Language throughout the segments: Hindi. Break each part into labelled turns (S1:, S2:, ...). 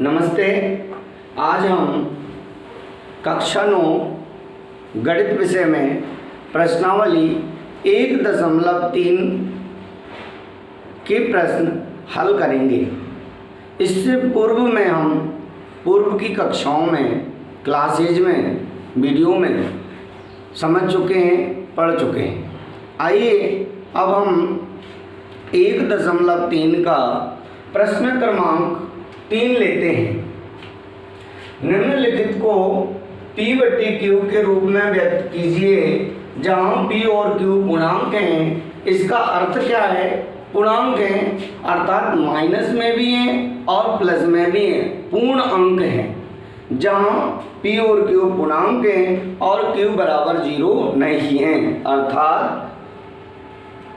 S1: नमस्ते। आज हम कक्षा 9 गणित विषय में प्रश्नावली 1.3 के प्रश्न हल करेंगे। इससे पूर्व में हम पूर्व की कक्षाओं में, क्लासेज में, वीडियो में समझ चुके हैं, पढ़ चुके हैं। आइए अब हम 1.3 का प्रश्न क्रमांक 3 लेते हैं। निम्नलिखित को P/Q के रूप में व्यक्त कीजिए जहां P और Q पूर्णांक हैं। इसका अर्थ क्या है? पूर्णांक हैं अर्थात माइनस में भी हैं और प्लस में भी हैं, पूर्ण अंक हैं। जहां P और Q पूर्णांक हैं और Q बराबर 0 नहीं है, अर्थात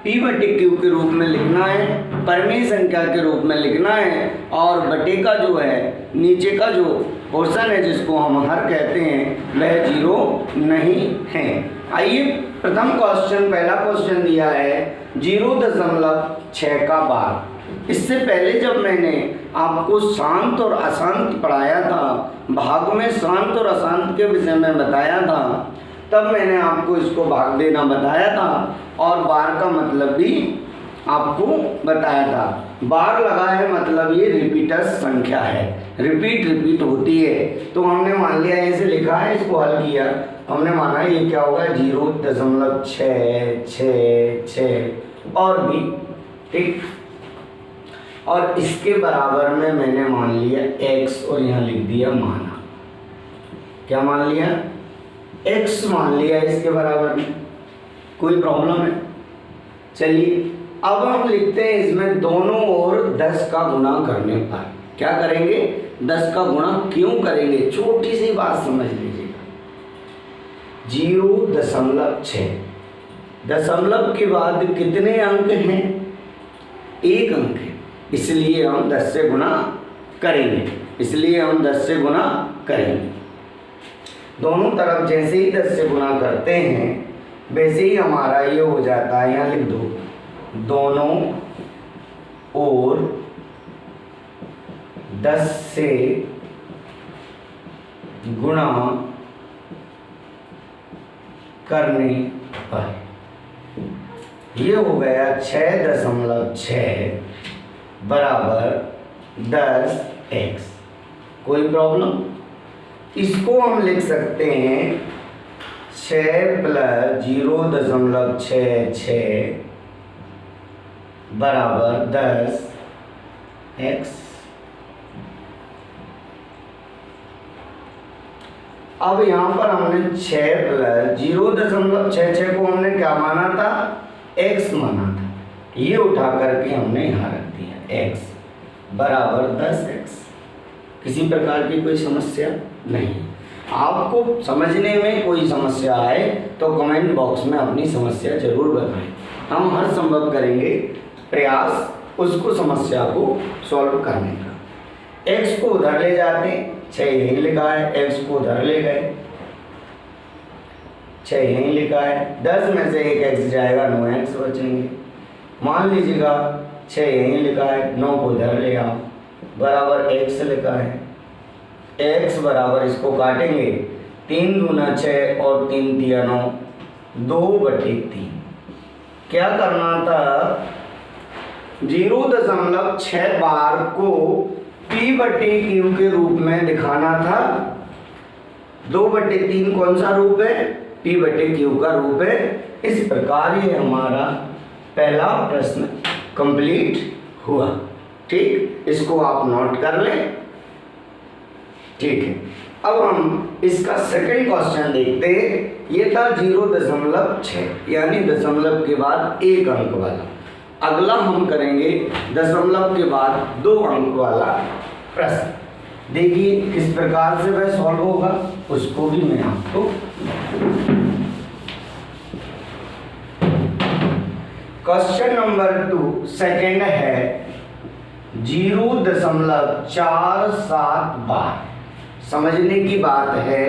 S1: P/Q के रूप में लिखना है, परिमेय संख्या के रूप में लिखना है और बटे का जो है, नीचे का जो पोर्शन है जिसको हम हर कहते हैं, वह 0 नहीं है। आइए प्रथम क्वेश्चन, पहला क्वेश्चन दिया है 0.6 का बार। इससे पहले जब मैंने आपको शांत और अशांत पढ़ाया था, भाग में शांत और अशांत के विषय में बताया था, तब मैंने आपको इसको भाग देना बताया था और बार का मतलब भी आपको बताया था। बार लगा है मतलब ये रिपीटर्स संख्या है, रिपीट होती है। तो हमने मान लिया ऐसे लिखा है, इसको हल किया, हमने माना ये क्या होगा 0.666 और भी, ठीक। और इसके बराबर में मैंने मान लिया x और यहाँ लिख दिया माना, क्या मान लिया? x मान लिया इसके बराबर में। कोई प्रॉब्लम है? चलिए अब हम लिखते हैं इसमें दोनों ओर 10 का गुणा करने पर क्या करेंगे? 10 का गुणा क्यों करेंगे? छोटी सी बात समझ लीजिएगा। 0.6 दशमलव के बाद कितने अंक हैं? 1 अंक है, इसलिए हम 10 से गुणा करेंगे, दोनों तरफ जैसे ही 10 से गुणा करते हैं वैसे ही हमारा ये हो जाता है, यहाँ लिख दो, दोनों ओर 10 से गुणा करने पर ये हो गया 6.6 बराबर 10x। कोई प्रॉब्लम? इसको हम लिख सकते हैं 6 + 0.66 बराबर 10x। अब यहाँ पर हमने 6 + 0.66 को हमने क्या माना था? x माना था। ये उठा करके हमने यहाँ रख दिया, x बराबर 10x। किसी प्रकार की कोई समस्या नहीं। आपको समझने में कोई समस्या आए तो कमेंट बॉक्स में अपनी समस्या जरूर बताएं। हम हर संभव करेंगे प्रयास उसको, समस्या को सॉल्व करने का। x को उधर ले जाते हैं, 6 यहीं लिखा है, x को उधर ले गए, 6 यहीं लिखा है, 10 में से 1 x जाएगा, 9x बचेंगे। मान लीजिएगा 6 यहीं लिखा है, 9 को उधर ले आओ, बराबर x लिखा है, x बराबर इसको काटेंगे, 3 दूना 6 और 3 तिया 9, 2/3। क्या करना था? 0.6 बार को P/Q के रूप में दिखाना था। 2/3 कौन सा रूप है? P/Q का रूप है। इस प्रकार ये हमारा पहला प्रश्न कंप्लीट हुआ, ठीक। इसको आप नोट कर लें, ठीक है। अब हम इसका सेकंड क्वेश्चन देखते हैं। ये था 0.6 यानी दशमलव के बाद 1 अंक वाला। अगला हम करेंगे दशमलव के बाद 2 अंक वाला प्रश्न। देखिए किस प्रकार से वह सॉल्व होगा, उसको भी मैं आपको क्वेश्चन नंबर 2 सेकंड है 0.47 बार। समझने की बात है,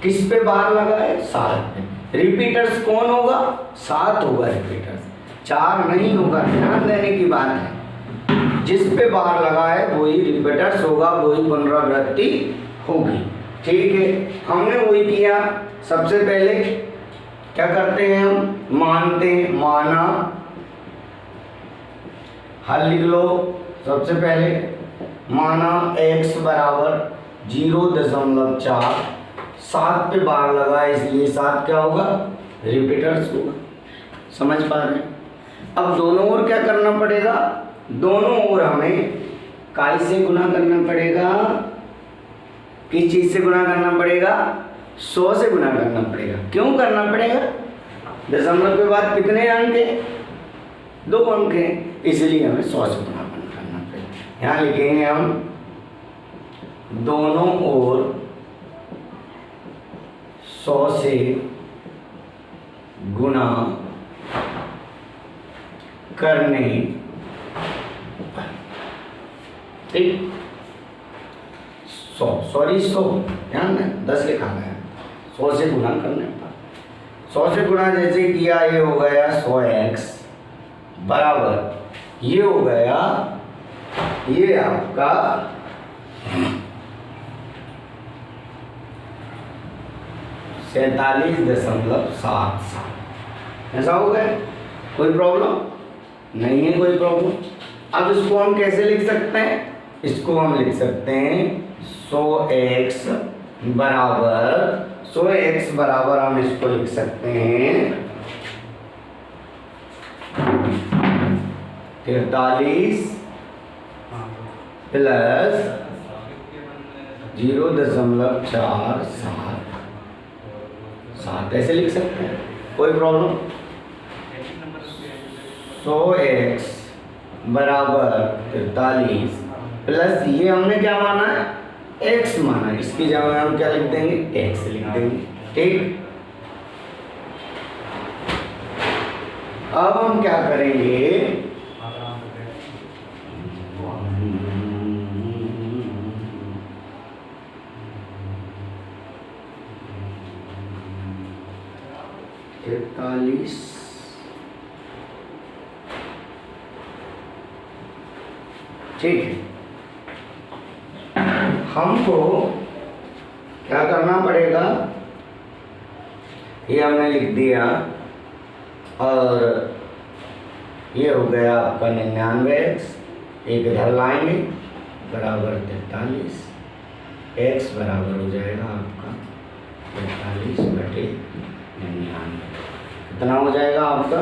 S1: किस पे बार लगा है? 7 पे। रिपीटर्स कौन होगा? 7 होगा रिपीटर्स, 4 नहीं होगा, ध्यान देने की बात है। जिस पे बार लगा है वही रिपीटर्स होगा, वही पुनरावृत्ति होगी। ठीक है, हमने वही किया। सबसे पहले क्या करते हैं हम, मानते हैं, माना, हल लिख लो। सबसे पहले माना x बराबर 0.4, 7 पे बार लगा है इसलिए 7 क्या होगा, रिपीटर्स होगा। समझ पा रहे हैं? अब दोनों ओर क्या करना पड़ेगा, दोनों ओर हमें काय से गुना करना पड़ेगा, किस चीज से गुना करना पड़ेगा, 100 से गुना करना पड़ेगा। क्यों करना पड़ेगा, दशमलव के बाद कितने अंक है, 2 अंक हैं, इसलिए हमें 100 से गुना करना पड़ेगा। यहाँ लिखेंगे हम दोनों ओर 100 से गुना करने, ठीक, 100 ध्यान दें, 10 लिखा गया है, 100 से गुना करने पर, 100 से गुना जैसे किया, ये हो गया 100x बराबर, ये हो गया, ये आपका 47.77, ऐसा हो गया। कोई प्रॉब्लम नहीं है, कोई प्रॉब्लम। अब इसको हम कैसे लिख सकते हैं, इसको हम लिख सकते हैं 100x बराबर हम इसको लिख सकते हैं 43 प्लस 0.47, ऐसे लिख सकते हैं, कोई प्रॉब्लम। 100x बराबर 43 प्लस ये हमने क्या माना है, x माना है, इसकी जगह हम क्या लिख देंगे, x लिख देंगे। ठीक, अब हम क्या करेंगे, ठीक है, हमको क्या करना पड़ेगा, ये हमने लिख दिया, और ये हो गया आपका 99x, एक इधर लाएंगे बराबर 43, x बराबर हो जाएगा आपका 43/99, कितना हो जाएगा आपका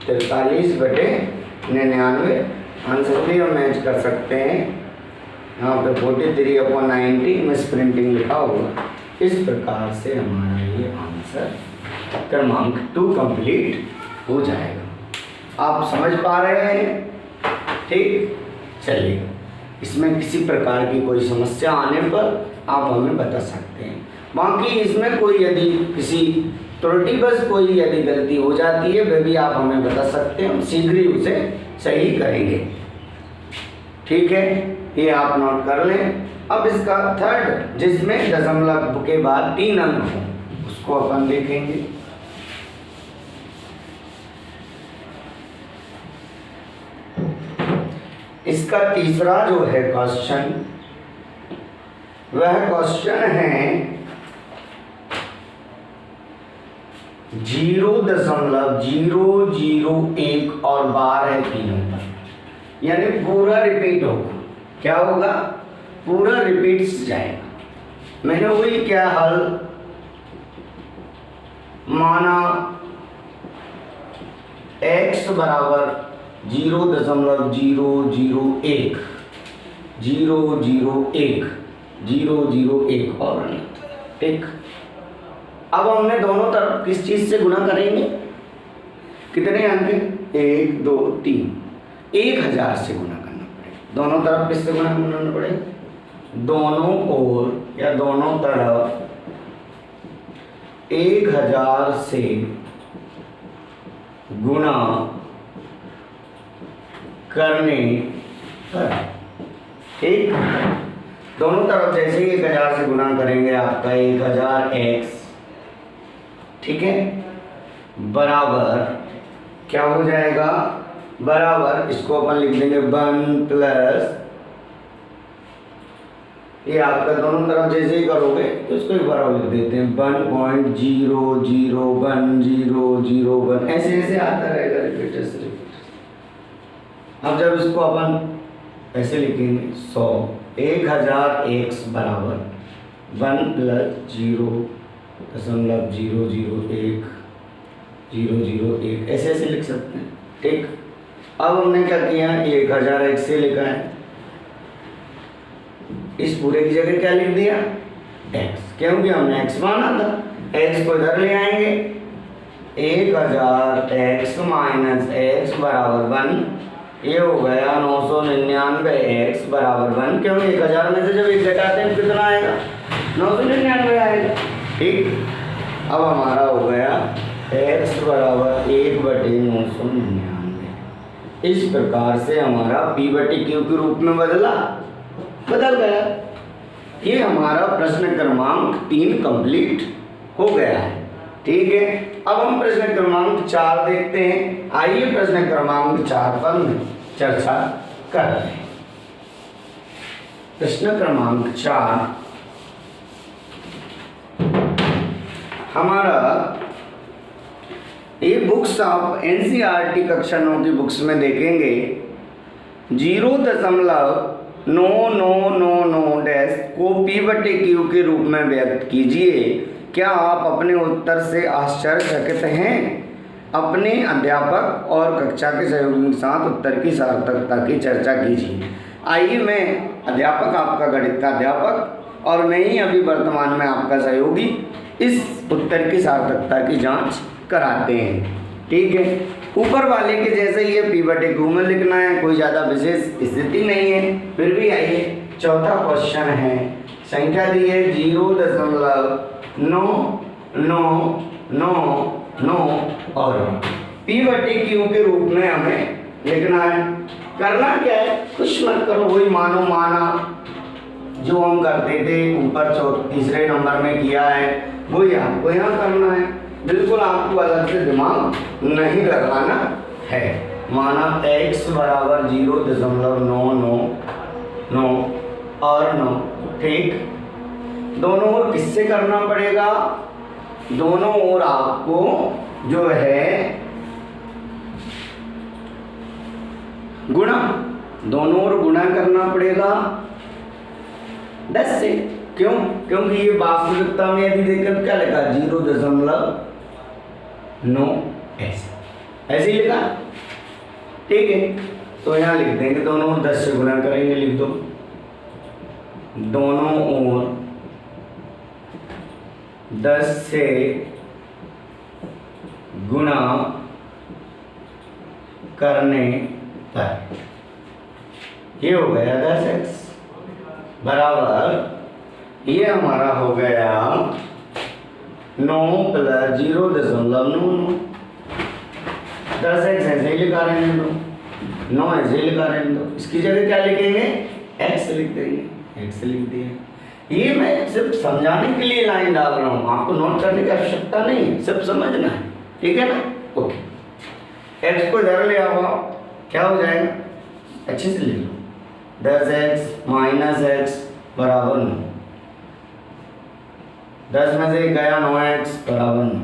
S1: 43/99। आंसर भी हम मैच कर सकते हैं, यहाँ पे 43/90 मिस प्रिंटिंग लिखा होगा। इस प्रकार से हमारा ये आंसर क्रमांक 2 कंप्लीट हो जाएगा। आप समझ पा रहे हैं? ठीक, चलिए, इसमें किसी प्रकार की कोई समस्या आने पर आप हमें बता सकते हैं। बाकी इसमें कोई यदि किसी त्रुटि बस कोई यदि गलती हो जाती है, वह भी आप हमें बता सकते हैं, हम शीघ्र ही उसे सही करेंगे। ठीक है, ये आप नोट कर लें। अब इसका थर्ड, जिसमें दशमलव के बाद 3 अंक हो, उसको अपन देखेंगे। इसका तीसरा जो है क्वेश्चन, वह क्वेश्चन है 0.001 और बार है 3 नंबर, यानी पूरा रिपीट होगा। क्या होगा? पूरा रिपीट जाएगा। मैंने वही क्या हल माना, x बराबर 0.001 और ठीक। अब हमने दोनों तरफ किस चीज से गुणा करेंगे, कितने अंक? 1 2 3, 1000 से गुणा करना पड़ेगा। दोनों तरफ किससे गुणा करना पड़ेगा? दोनों ओर या दोनों तरफ 1000 से गुणा करने पर, ठीक। दोनों तरफ जैसे ही 1000 से गुणा करेंगे आपका 1000x, ठीक है, बराबर क्या हो जाएगा? बराबर, इसको अपन लिख देंगे 1 प्लस, ये आपका दोनों तरफ जैसे ही करोगे तो इसको एक बार और लिख देते हैं 1.00101, ऐसे ऐसे आता रहेगा रिपीटर से रिपीटर। अब जब इसको अपन ऐसे लिखेंगे 100 1000x बराबर 1 प्लस 0.001 ऐसे ऐसे लिख सकते हैं। ठीक, अब हमने क्या किया, 1000x से लिखा है, इस पूरे की जगह क्या लिख दिया x, क्योंकि हमने x माना था। x को इधर ले आएंगे, 1000x माइनस x बराबर 1, ये हो गया 999x बराबर 1, क्योंकि 1000 में से जब एक घटाते हैं कितना आएगा, 999 आएगा। ठीक, अब हमारा हो गया x बराबर 1/999। इस प्रकार से हमारा p/q के रूप में बदल गया। ये हमारा प्रश्न क्रमांक 3 कंप्लीट हो गया है। ठीक है, अब हम प्रश्न क्रमांक 4 देखते हैं। आइए प्रश्न क्रमांक 4 पर चर्चा करते हैं। प्रश्न क्रमांक 4 हमारा ये बुक्स आप एनसीईआरटी कक्षा 9 की बुक्स में देखेंगे 0.9999 डैश को p/q के रूप में व्यक्त कीजिए। क्या आप अपने उत्तर से आश्चर्यचकित हैं? अपने अध्यापक और कक्षा के सहयोगियों के साथ उत्तर की सार्थकता की चर्चा कीजिए। आइए, मैं अध्यापक, आपका गणित का अध्यापक, और मैं ही अभी वर्तमान में आपका सहयोगी, इस उत्तर की सार्थकता की जांच कराते हैं। ठीक है, ऊपर वाले के जैसे ये p/q में लिखना है, कोई ज़्यादा विशेष स्थिति नहीं है। फिर भी आइए, चौथा क्वेश्चन है, संख्या दी है 0.9999 और p/q के रूप में हमें लिखना है। करना क्या है, कुछ मत करो, वही मानो माना जो हम करते थे ऊपर तीसरे नंबर में किया है, वही आपको यहाँ करना है। बिल्कुल आपको अलग से दिमाग नहीं लगाना है। माना x बराबर 0.999 और 9। ठीक, दोनों ओर किससे करना पड़ेगा, दोनों ओर आपको जो है गुणा, दोनों ओर गुणा करना पड़ेगा 10 से। क्यों? क्योंकि ये वास्तविकता में यदि देखकर क्या लिखा 0.9 ऐसे ही लिखा। ठीक है, तो यहाँ लिख देंगे दोनों ओर 10 से गुणा करेंगे, लिख दो दोनों ओर 10 से गुणा करने पर ये हो गया 10x बराबर, ये हमारा हो गया 9 प्लस 0.99। 10x ऐसे ही लिखा रहने दो, 9 ऐसे ही लिखा रहने दो। इसकी जगह क्या लिखेंगे, x लिख देंगे, x लिख दिया। ये मैं सिर्फ समझाने के लिए लाइन डाल रहा हूँ, आपको नोट करने की आवश्यकता नहीं है, सिर्फ समझना है। ठीक है ना, ओके। x को इधर ले आओ, क्या हो जाएगा, अच्छे से लिख लो, 10x माइनस x बराबर 9। 10 में से गया 9x बराबर 9,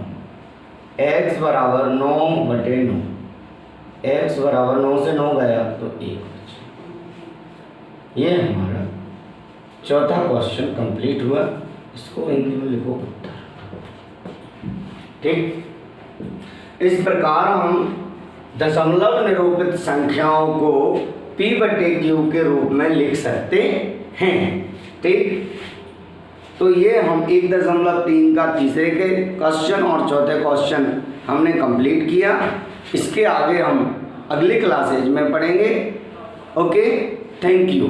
S1: x बराबर 9/9, x बराबर 9 से 9 गया तो 1। ये हमारा चौथा क्वेश्चन कंप्लीट हुआ। इसको हिंदी में लिखो उत्तर। ठीक, इस प्रकार हम दशमलव निरूपित संख्याओं को p/q के रूप में लिख सकते हैं। ठीक, तो ये हम 1.3 का तीसरे के क्वेश्चन और चौथे क्वेश्चन हमने कंप्लीट किया। इसके आगे हम अगली क्लासेज में पढ़ेंगे। Okay, thank you.